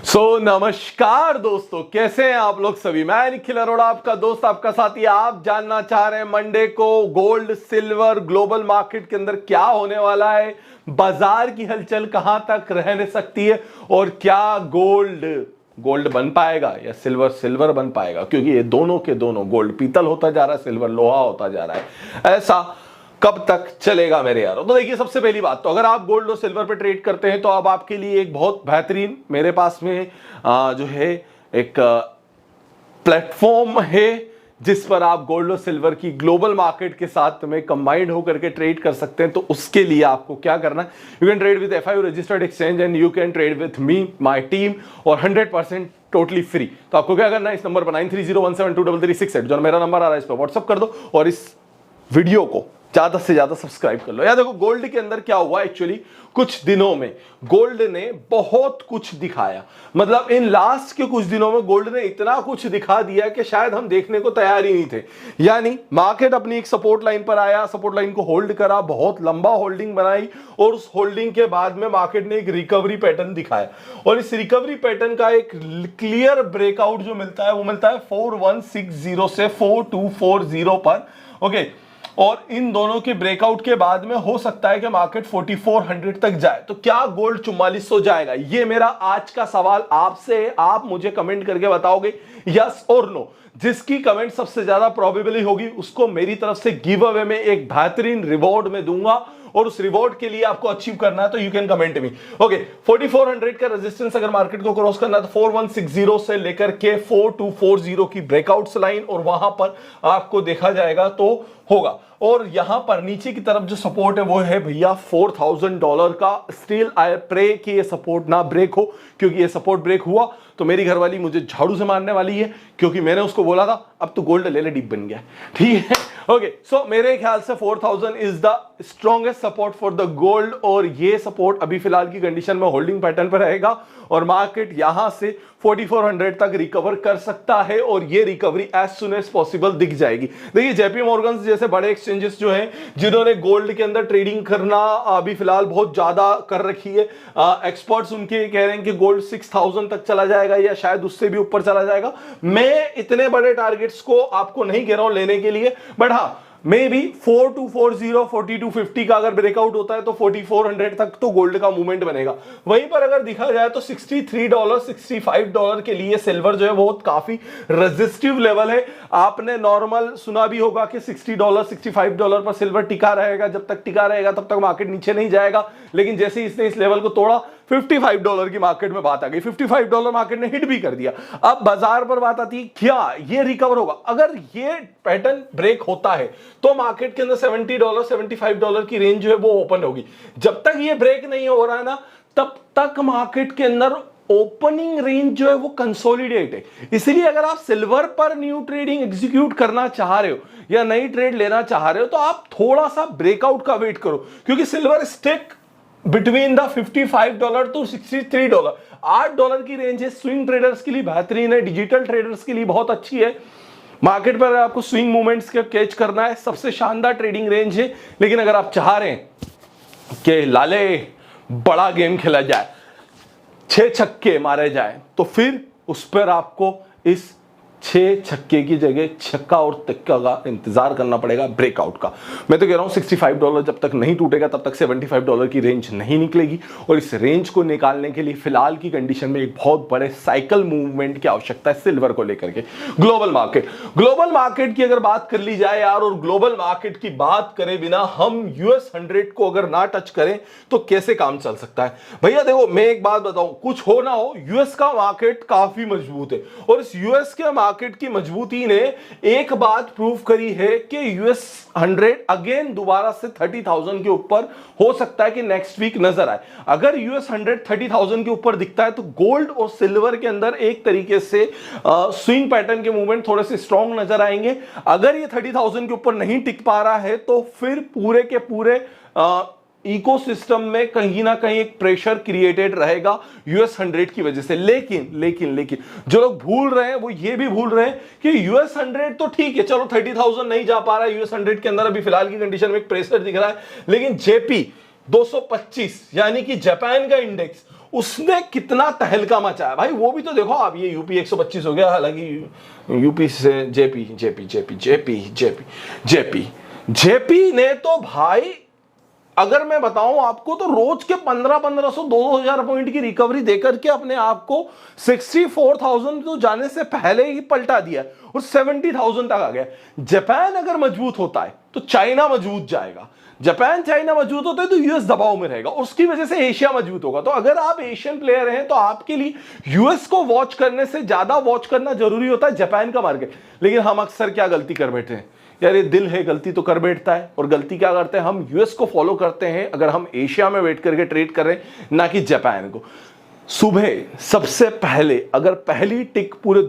नमस्कार दोस्तों, कैसे हैं आप लोग सभी। मैं निखिल अरोड़ा, आपका दोस्त, आपका साथी। आप जानना चाह रहे हैं मंडे को गोल्ड सिल्वर ग्लोबल मार्केट के अंदर क्या होने वाला है, बाजार की हलचल कहां तक रहने सकती है और क्या गोल्ड बन पाएगा या सिल्वर सिल्वर बन पाएगा, क्योंकि ये दोनों के दोनों, गोल्ड पीतल होता जा रहा है, सिल्वर लोहा होता जा रहा है। ऐसा कब तक चलेगा मेरे यारों। तो देखिए, सबसे पहली बात तो अगर आप गोल्ड और सिल्वर पे ट्रेड करते हैं तो अब आपके लिए एक बहुत बेहतरीन मेरे पास में जो है एक प्लेटफॉर्म है जिस पर आप गोल्ड और सिल्वर की ग्लोबल मार्केट के साथ में कंबाइंड होकर के ट्रेड कर सकते हैं। तो उसके लिए आपको क्या करना है, you can trade with FIU registered exchange and you can trade with me, my team, और 100% टोटली फ्री। तो आपको क्या करना है, इस नंबर पर 9301723368 जो मेरा नंबर आ रहा है, इस पर व्हाट्सअप कर दो और इस वीडियो को ज्यादा से ज्यादा सब्सक्राइब कर लो। यार देखो, गोल्ड के अंदर क्या हुआ एक्चुअली, कुछ दिनों में गोल्ड ने बहुत कुछ दिखाया। मतलब इन लास्ट के कुछ दिनों में गोल्ड ने इतना कुछ दिखा दिया कि शायद हम देखने को तैयार ही नहीं थे। यानी मार्केट अपनी एक सपोर्ट लाइन पर आया, सपोर्ट लाइन को होल्ड करा, बहुत लंबा होल्डिंग बनाई और उस होल्डिंग के बाद में मार्केट ने एक रिकवरी पैटर्न दिखाया। और इस रिकवरी पैटर्न का एक क्लियर ब्रेकआउट जो मिलता है वो मिलता है 4160 से 4240 पर। ओके, और इन दोनों के ब्रेकआउट के बाद में हो सकता है कि मार्केट 4400 तक जाए। तो क्या गोल्ड 4400 जाएगा, ये मेरा आज का सवाल आपसे है। आप मुझे कमेंट करके बताओगे यस और नो। जिसकी कमेंट सबसे ज्यादा प्रोबेबली होगी उसको मेरी तरफ से गिव अवे में एक बेहतरीन रिवॉर्ड में दूंगा, और उस रिवॉर्ड के लिए आपको अचीव करना है तो you can comment me. Okay, 4400 का रेजिस्टेंस अगर मार्केट को क्रॉस करना है तो 4160 से लेकर के 4240 की ब्रेकआउट्स लाइन, और वहां पर आपको देखा जाएगा तो होगा। और यहां पर नीचे की तरफ जो सपोर्ट है वो है भैया $4000 का। स्टिल आई प्रे कि ये सपोर्ट ना ब्रेक हो, क्योंकि ये सपोर्ट ब्रेक हुआ तो मेरी घरवाली मुझे झाड़ू से मारने वाली है, क्योंकि मैंने उसको बोला था अब तो गोल्ड ले ले, डीप बन गया। ठीक है, ओके। सो मेरे ख्याल से 4000 is the strongest support for the gold, और ये सपोर्ट अभी फिलहाल की कंडीशन में होल्डिंग पैटर्न पर रहेगा और मार्केट यहां से 4400 तक रिकवर कर सकता है, और ये recovery as soon as possible दिख जाएगी। देखिए, जेपी मॉर्गन जैसे बड़े एक्सचेंजेस जो हैं जिन्होंने गोल्ड के अंदर ट्रेडिंग करना अभी फिलहाल बहुत ज्यादा कर रखी है, एक्सपर्ट्स उनके कह रहे हैं कि गोल्ड 6000 तक चला जाएगा या शायद उससे भी ऊपर चला जाएगा। मैं इतने बड़े टारगेट्स को आपको नहीं कह रहा हूं लेने के लिए, बट हाँ, मे बी 4240 4250 का अगर ब्रेकआउट होता है तो 4400 तक तो गोल्ड का मूवमेंट बनेगा। वहीं पर अगर देखा जाए तो $63 $65 के लिए सिल्वर जो है बहुत काफी रेजिस्टिव लेवल है। आपने नॉर्मल सुना भी होगा कि $60 $65 पर सिल्वर टिका रहेगा। जब तक टिका रहेगा तब तक मार्केट नीचे नहीं जाएगा, लेकिन जैसे ही इसने इस लेवल को तोड़ा $55 की मार्केट में बात आ गई। $55 मार्केट ने हिट भी कर दिया। अब बाजार पर बात आती है क्या ये रिकवर होगा। अगर ये पैटर्न ब्रेक होता है तो मार्केट के अंदर $70 $75 की रेंज जो है वो ओपन होगी। जब तक ये ब्रेक नहीं हो रहा है ना, तब तक मार्केट के अंदर ओपनिंग रेंज जो है वो कंसोलिडेट है। इसलिए अगर आप सिल्वर पर न्यू ट्रेडिंग एग्जीक्यूट करना चाह रहे हो या नई ट्रेड लेना चाह रहे हो तो आप थोड़ा सा ब्रेकआउट का वेट करो, क्योंकि silver stick between the $55 to $63। $8 की रेंज है। स्विंग ट्रेडर्स के लिए बेहतरीन है, डिजिटल ट्रेडर्स के लिए बहुत अच्छी है। मार्केट पर आपको स्विंग मूवमेंट्स के कैच करना है, सबसे शानदार ट्रेडिंग रेंज है। लेकिन अगर आप चाह रहे हैं कि लाले बड़ा गेम खेला जाए, 6 छक्के मारे जाए, तो फिर उस पर आपको इस 6 छक्के की जगह छक्का और तिक्का का इंतजार करना पड़ेगा, ब्रेकआउट का। मैं तो कह रहा हूं $65 जब तक नहीं टूटेगा तब तक $75 की रेंज नहीं निकलेगी, और इस रेंज को निकालने के लिए फिलहाल की कंडीशन में एक बहुत बड़े साइकिल मूवमेंट की आवश्यकता है सिल्वर को लेकर के। ग्लोबल मार्केट की अगर बात कर ली जाए यार, और ग्लोबल मार्केट की बात करे बिना हम US 100 को अगर ना टच करें तो कैसे काम चल सकता है भैया। देखो, मैं एक बात बताऊं, कुछ हो ना हो, यूएस का मार्केट काफी मजबूत है, और इस यूएस के मार्केट की मजबूती ने एक बात प्रूव करी है कि US 100 अगेन दोबारा से 30,000 के ऊपर हो सकता है कि नेक्स्ट वीक नजर आए। अगर US 100 30,000 के ऊपर दिखता है तो गोल्ड और सिल्वर के अंदर एक तरीके से स्विंग पैटर्न के मूवमेंट थोड़े से स्ट्रॉन्ग नजर आएंगे। अगर ये 30,000 के ऊपर नहीं टिक पा रहा है तो फिर पूरे के पूरे इकोसिस्टम में कहीं ना कहीं एक प्रेशर क्रिएटेड रहेगा US 100 की वजह से। लेकिन जो लोग भूल रहे हैं वो ये भी भूल रहे हैं कि US 100 तो ठीक है, चलो 30,000 नहीं जा पा रहा है, US 100 के अंदर अभी फिलहाल की कंडीशन में एक प्रेशर दिख रहा है, लेकिन JP 225 यानी कि जापान का इंडेक्स उसने कितना तहलका मचाया भाई, वो भी तो देखो आप। ये यूपी 125 हो गया, हालांकि यूपी से जेपी ने तो भाई, अगर मैं बताऊं आपको तो रोज के 1500 2000 पॉइंट की रिकवरी देकर के अपने आप को 64,000 तो जाने से पहले ही पलटा दिया और 70,000 तक आ गया। जापान अगर मजबूत होता है तो चाइना मजबूत जाएगा, जापान चाइना मजबूत होता है तो यूएस दबाव में रहेगा, उसकी वजह से एशिया मजबूत होगा। तो अगर आप एशियन प्लेयर हैं तो आपके लिए यूएस को वॉच करने से ज्यादा वॉच करना जरूरी होता है जापान का मार्केट। लेकिन हम अक्सर क्या गलती कर बैठे हैं यार, ये दिल है, गलती तो कर बैठता है। और गलती क्या करते हैं, हम यूएस को फॉलो करते हैं अगर हम एशिया में वेट करके ट्रेड कर रहे हैं, ना कि जापान को। सुबह सबसे पहले अगर पहली टिक पूरे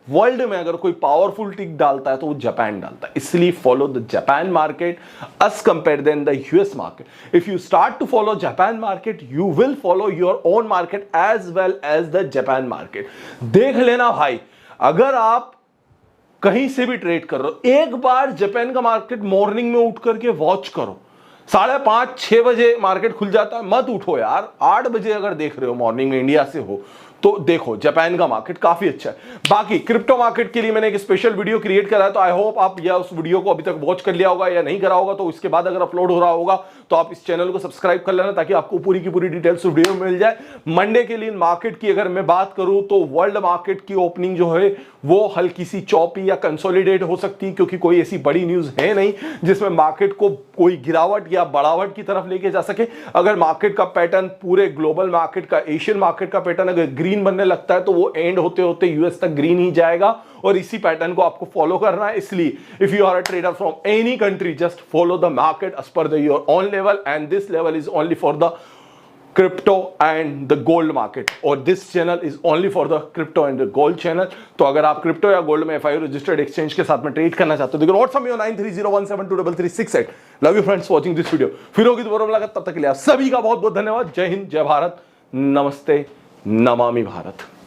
वर्ल्ड में अगर कोई पावरफुल टिक डालता है तो वो जापान डालता है। इसलिए follow the Japan market as compare than the US market. If you start to follow Japan market you will follow your own market as well as the Japan market. देख लेना भाई, अगर आप कहीं से भी ट्रेड कर रहे हो, एक बार जापान का मार्केट मॉर्निंग में उठ करके वॉच करो। 5:30 6 बजे मार्केट खुल जाता है, मत उठो यार। 8 बजे अगर देख रहे हो मॉर्निंग में इंडिया से हो तो देखो जापान का मार्केट काफी अच्छा है। बाकी क्रिप्टो मार्केट के लिए मैंने एक स्पेशल वीडियो क्रिएट करा है, तो आई होप आप या उस वीडियो को अभी तक वॉच कर लिया होगा या नहीं करा होगा, तो इसके बाद अगर अपलोड हो रहा होगा तो आप इस चैनल को सब्सक्राइब कर लेना ताकि आपको पूरी की पूरी डिटेल्स वीडियो में मिल जाए। मंडे के लिए मार्केट की अगर मैं बात करूं तो वर्ल्ड मार्केट की ओपनिंग जो है वो हल्की सी चॉपी या कंसोलिडेट हो सकती है, क्योंकि कोई ऐसी बड़ी न्यूज है नहीं जिसमें मार्केट को कोई गिरावट या बढ़ावट की तरफ लेके जा सके। अगर मार्केट का पैटर्न पूरे ग्लोबल मार्केट का, एशियन मार्केट का पैटर्न अगर ग्रीन बनने लगता है तो वो एंड होते होते यूएस तक ग्रीन ही जाएगा, और इसी पैटर्न को आपको फॉलो करना है। इसलिए if you are a trader from any country just follow the market as per your own level, and this level is only for the crypto and the gold market, और this channel is only for the crypto and the gold channel. तो अगर आप crypto या gold में FIU registered exchange के साथ में trade करना चाहते हो, देखो व्हाट्सएप में 9301723368। Love you friends watching this video. फिर होगी दोबारा मुलाकात, तब तक के लिए आप सभी का बहुत बहुत धन्यवाद। जय हिंद, जय भारत, नमस्ते, नमामि भारत।